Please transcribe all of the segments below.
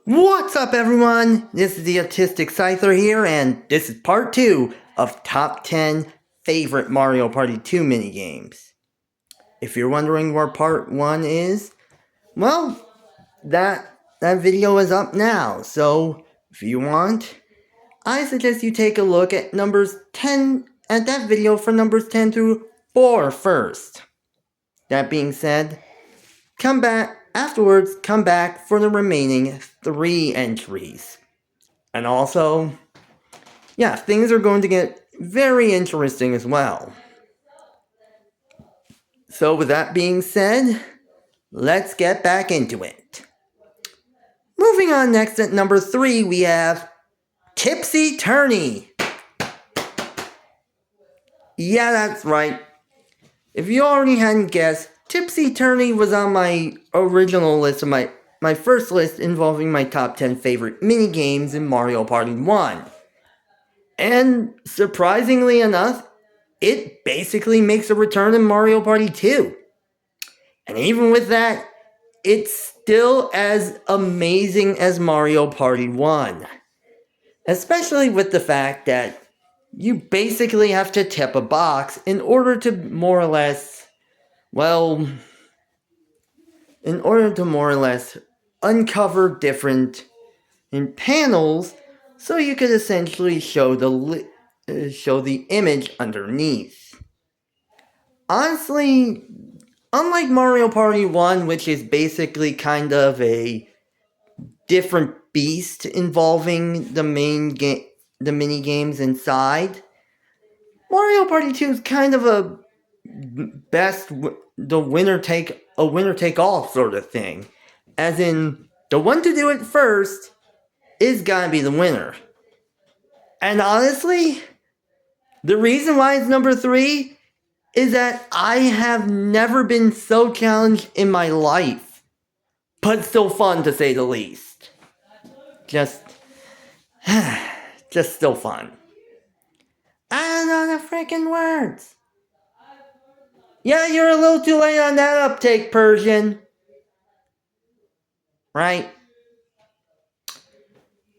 What's up, everyone? This is the Autistic Scyther here, and this is part 2 of Top 10 Favorite Mario Party 2 minigames. If you're wondering where part 1 is, well, that video is up now, so if you want, I suggest you take a look at that video for numbers 10 through 4 first. That being said, come back for the remaining 3 entries. And also, yeah, things are going to get very interesting as well. So with that being said, let's get back into it. Moving on, next at number 3, we have Tipsy Tourney. Yeah, that's right. If you already hadn't guessed, Tipsy Tourney was on my original list of my first list involving my top 10 favorite minigames in Mario Party 1. And surprisingly enough, it basically makes a return in Mario Party 2. And even with that, it's still as amazing as Mario Party 1. Especially with the fact that you basically have to tip a box in order to more or less uncover different panels so you could essentially show the image underneath. Honestly, unlike Mario Party 1, which is basically kind of a different beast involving the mini-games inside, Mario Party 2 is kind of a winner-take-all sort of thing. As in, the one to do it first is gonna be the winner. And honestly, the reason why it's number 3 is that I have never been so challenged in my life. But still fun, to say the least. Just still fun. I don't know the freaking words. Yeah, you're a little too late on that uptake, Persian. Right?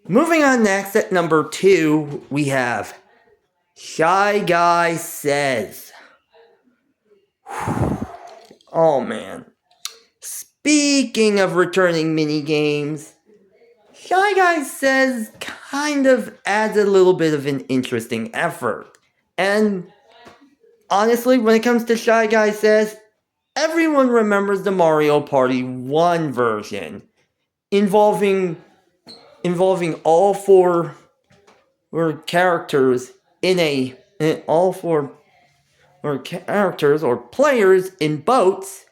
Moving on, next at number 2, we have Shy Guy Says. Oh man. Speaking of returning minigames, Shy Guy Says kind of adds a little bit of an interesting effort. And honestly, when it comes to Shy Guy Says, everyone remembers the Mario Party 1 version, involving all four characters or players in boats,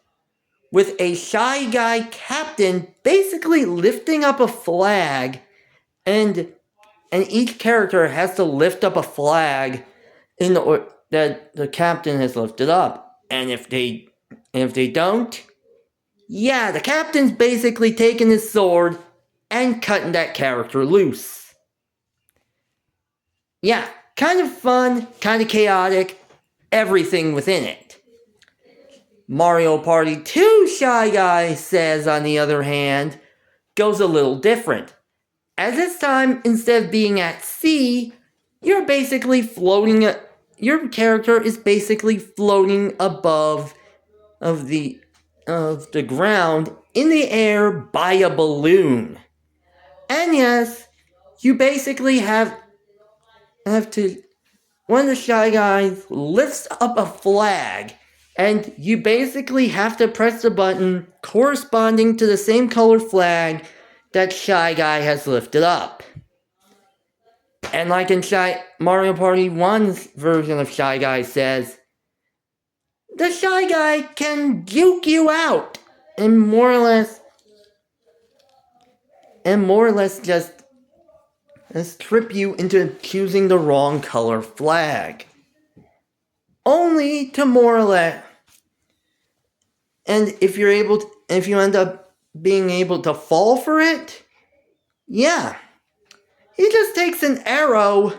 with a Shy Guy captain basically lifting up a flag, and each character has to lift up a flag that the captain has lifted up. And if they don't, yeah, the captain's basically taking his sword and cutting that character loose. Yeah, kind of fun, kind of chaotic, everything within it. Mario Party 2 Shy Guy Says, on the other hand, goes a little different. As this time, instead of being at sea, your character is basically floating above of the ground in the air by a balloon. And yes, you basically have to, one of the Shy Guys lifts up a flag, and you basically have to press the button corresponding to the same color flag that Shy Guy has lifted up. And like in Mario Party 1's version of Shy Guy Says, the Shy Guy can juke you out and more or less just trip you into choosing the wrong color flag. Only to more or less, and if you end up being able to fall for it, yeah, he just takes an arrow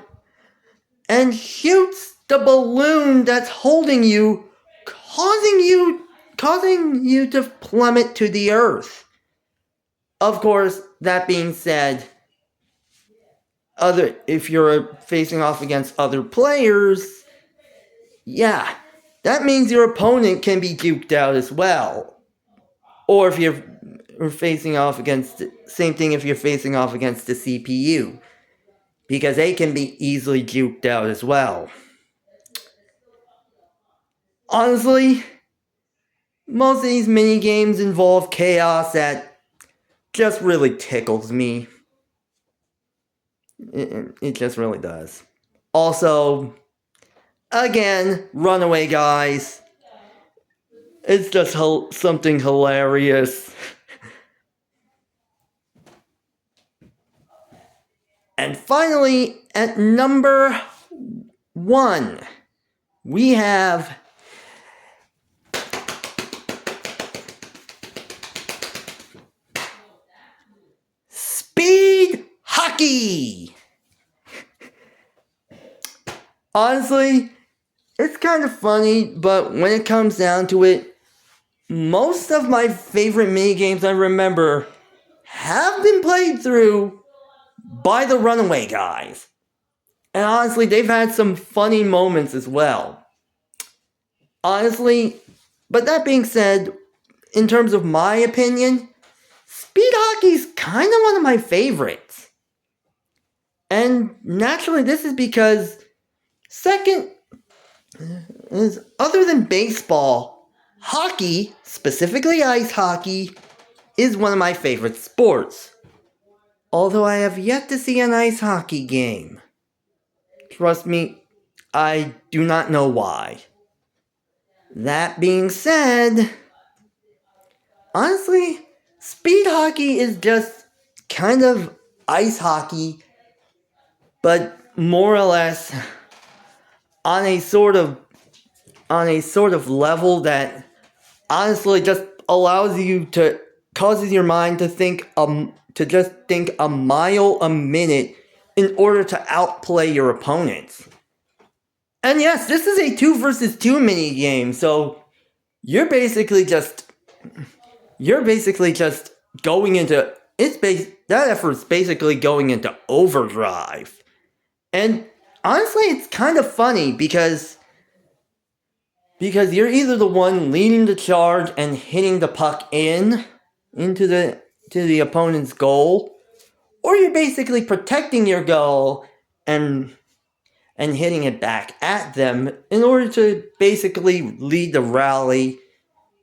and shoots the balloon that's holding you, causing you to plummet to the earth. Of course, that being said, if you're facing off against other players, yeah, that means your opponent can be duped out as well. Or if you're facing off against, same thing if you're facing off against the CPU, because they can be easily duped out as well. Honestly, most of these minigames involve chaos that just really tickles me. It just really does. Also, again, runaway guys. It's just something hilarious. And finally, at number 1, we have Speed Hockey! Honestly, it's kind of funny, but when it comes down to it, most of my favorite minigames I remember have been played through by the runaway guys. And honestly, they've had some funny moments as well. Honestly, but that being said, in terms of my opinion, Speed Hockey's kind of one of my favorites. And naturally, this is because, other than baseball, hockey, specifically ice hockey, is one of my favorite sports. Although I have yet to see an ice hockey game. Trust me, I do not know why. That being said, honestly, speed hockey is just kind of ice hockey, but more or less on a sort of level that honestly just causes your mind to think a mile a minute in order to outplay your opponents. And yes, this is a 2 versus 2 mini game, so you're basically just going into that effort's basically going into overdrive. And honestly, it's kind of funny because you're either the one leading the charge and hitting the puck into the opponent's goal, or you're basically protecting your goal and hitting it back at them in order to basically lead the rally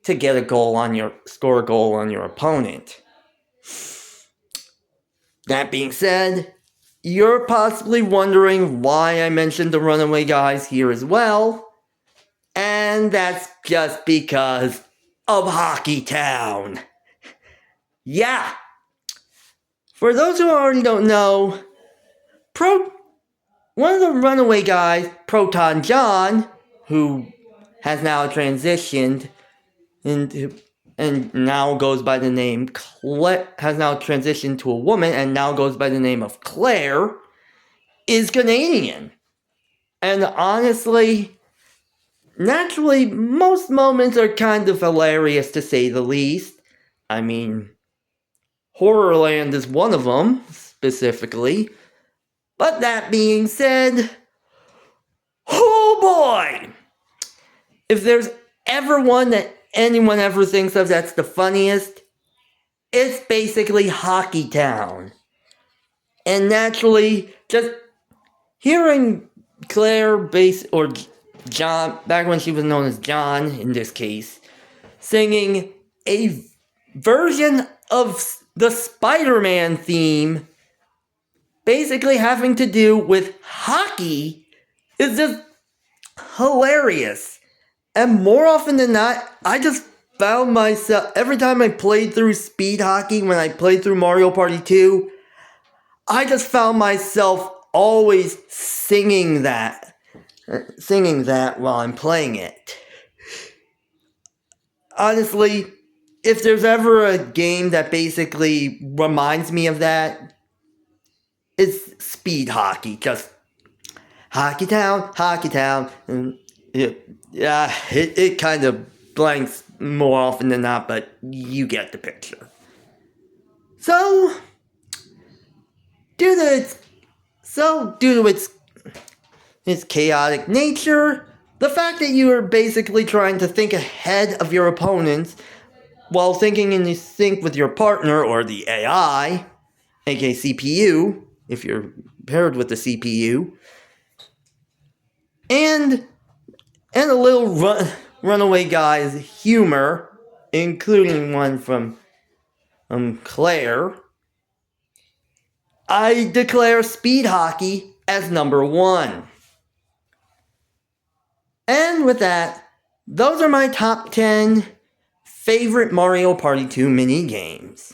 to get score a goal on your opponent. That being said, you're possibly wondering why I mentioned the runaway guys here as well. And that's just because of Hockey Town. Yeah. For those who already don't know, one of the runaway guys, Proton John, who has now transitioned into and now goes by the name has now transitioned to a woman and now goes by the name of Claire, is Canadian. And honestly, naturally, most moments are kind of hilarious to say the least. I mean, Horrorland is one of them, specifically. But that being said, oh boy! If there's ever one that anyone ever thinks of that's the funniest, it's basically Hockey Town. And naturally, just hearing Claire or John, back when she was known as John in this case, singing a version of the Spider-Man theme, basically having to do with hockey, is just hilarious. And more often than not, I just found myself, every time I played through Speed Hockey, when I played through Mario Party 2, I just found myself always singing that while I'm playing it. Honestly, if there's ever a game that basically reminds me of that, it's Speed Hockey. Just Hockey Town, and it kind of blanks more often than not, but you get the picture. So, due to its chaotic nature, the fact that you are basically trying to think ahead of your opponents while thinking in sync with your partner or the AI, aka CPU, if you're paired with the CPU, and a little runaway guy's humor, including one from Claire, I declare speed hockey as number 1. And with that, those are my top 10 favorite Mario Party 2 mini games.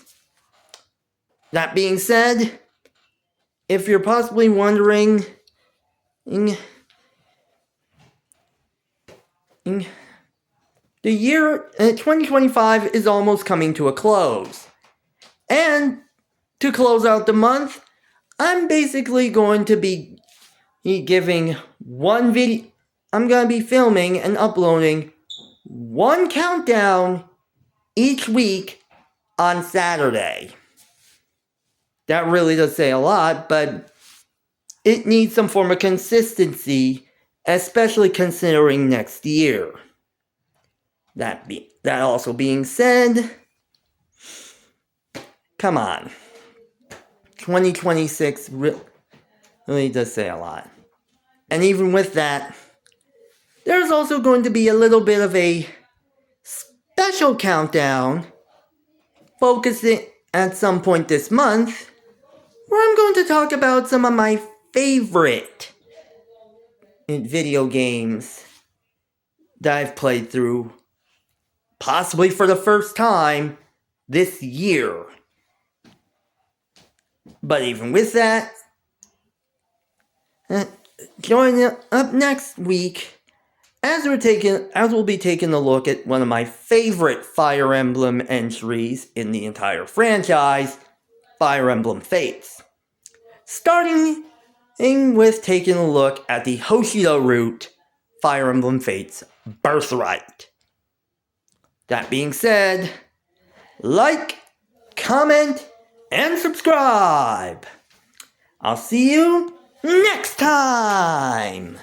That being said, if you're possibly wondering, the year 2025 is almost coming to a close. And to close out the month, I'm basically going to be giving one video. I'm going to be filming and uploading one countdown each week on Saturday. That really does say a lot, but it needs some form of consistency, especially considering next year. That also being said, come on. 2026 really does say a lot. And even with that, there's also going to be a little bit of a special countdown focusing at some point this month, where I'm going to talk about some of my favorite video games that I've played through, possibly for the first time this year. But even with that, join up next week as we'll be taking a look at one of my favorite Fire Emblem entries in the entire franchise, Fire Emblem Fates. Starting with taking a look at the Hoshido route, Fire Emblem Fates Birthright. That being said, like, comment, and subscribe. I'll see you next time!